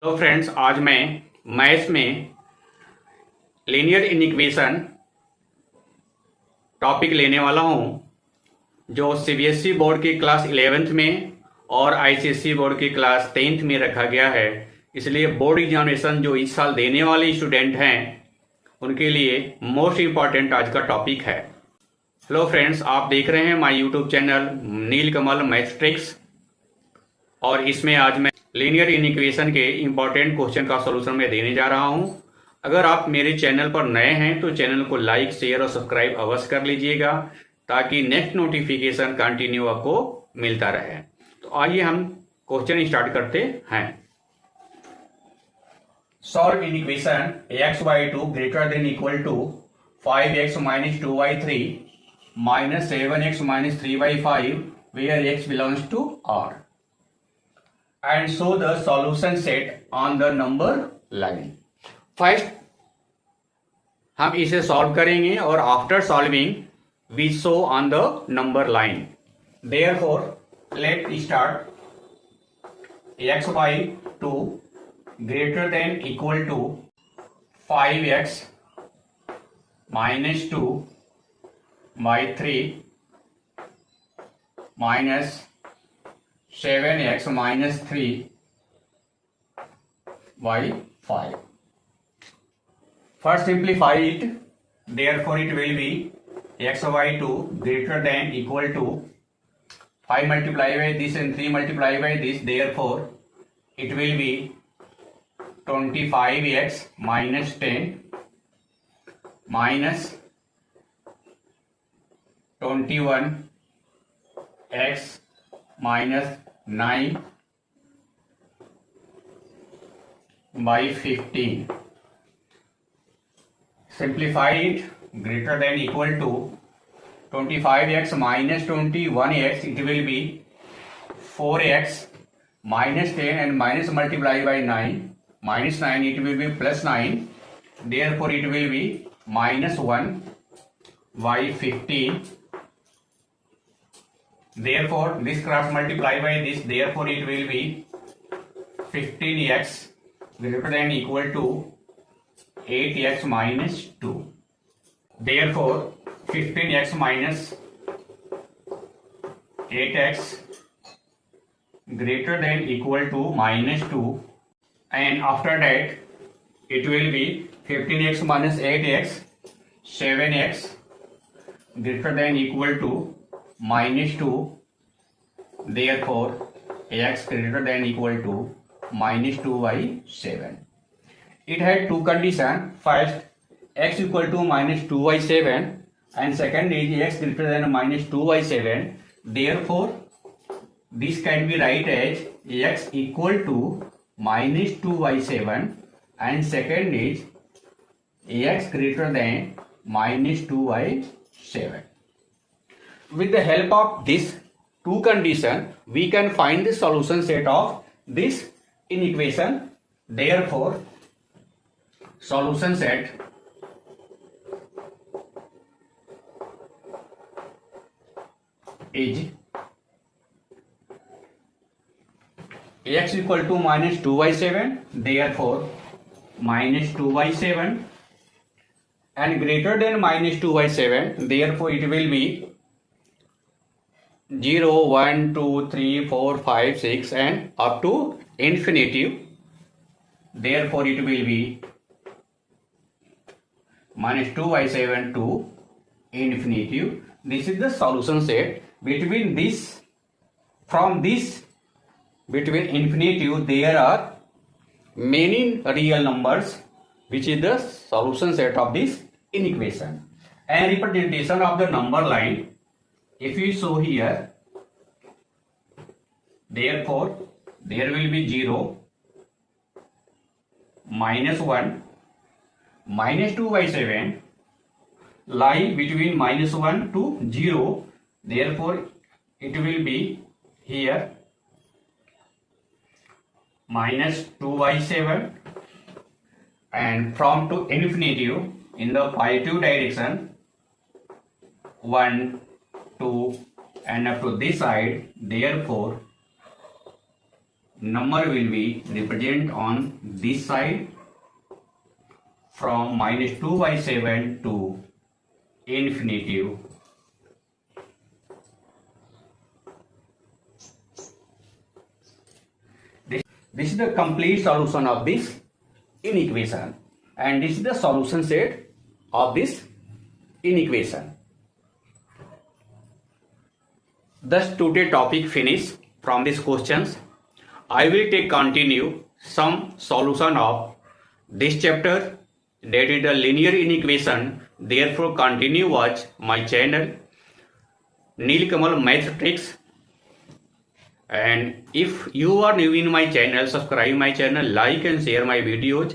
तो फ्रेंड्स, आज मैं मैथ्स में लीनियर इक्वेशन टॉपिक लेने वाला हूं, जो सीबीएसई बोर्ड की क्लास 11th में और आईसीएसई बोर्ड की क्लास 10th में रखा गया है। इसलिए बोर्ड एग्जामिनेशन जो इस साल देने वाले स्टूडेंट हैं उनके लिए मोस्ट इम्पॉर्टेंट आज का टॉपिक है। हेलो फ्रेंड्स, आप देख रहे हैं my YouTube channel Neelkamal maths tricks, और इसमें आज मैं लीनियर इक्वेशन के इंपॉर्टेंट क्वेश्चन का सॉल्यूशन मैं देने जा रहा हूं। अगर आप मेरे चैनल पर नए हैं तो चैनल को लाइक, शेयर और सब्सक्राइब अवश्य कर लीजिएगा, ताकि नेक्स्ट नोटिफिकेशन कंटिन्यू आपको मिलता रहे। तो आइए हम क्वेश्चन स्टार्ट करते हैं। Solve equation x/2 greater than equal to 5x - 2y3 - 7x - 3y5 where x belongs to R and show the solution set on the number line। First हम इसे सॉल्व करेंगे और after solving we show on the number line. Therefore let start. x/2 greater than equal to 5x - 2y3 minus 7x - 3y5. First simplify it. Therefore it will be x/2 greater than equal to 5 multiplied by this and 3 multiplied by this. Therefore it will be 25x minus 10 minus 21x minus 9 by 15. Simplify it. Greater than equal to 25x minus 21x, it will be 4x minus 10 and minus multiply by 9 minus 9, it will be plus 9. Therefore it will be minus 1 by 15. Therefore this cross multiply by this, therefore it will be 15x greater than equal to 8x minus 2. Therefore 15x minus 8x greater than equal to minus 2, and after that it will be 15x minus 8x 7x greater than equal to minus 2. Therefore x greater than equal to minus 2 by 7. It had two conditions. First, x equal to minus 2 by 7, and second is x greater than minus 2 by 7. Therefore this can be write as x equal to minus 2 by 7, and second is x greater than minus 2 by 7. With the help of this two condition, we can find the solution set of this equation. Therefore solution set is x equal to minus 2 by 7, therefore minus 2 by 7, and greater than minus 2 by 7, therefore it will be 0, 1, 2, 3, 4, 5, 6 and up to infinity. Therefore it will be minus 2 by 7 to infinity. This is the solution set. Between this, from this, between infinity there are many real numbers, which is the solution set of this equation. And representation of the number line, if you show here, therefore there will be 0, minus 1, minus 2 by 7 lie between minus 1 to 0. Therefore it will be here minus 2 by 7, and from to infinity in the positive direction 1, 2 and up to this side. Therefore number will be represent on this side from minus 2 by 7 to infinitive. This is the complete solution of this inequation, and this is the solution set of this inequation. Thus today topic finish from these questions. I will take continue some solution of this chapter, that is the linear inequation. Therefore continue watch my channel Nilkamal Math Tricks. And if you are new in my channel, subscribe my channel, like and share my videos.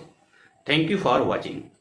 Thank you for watching.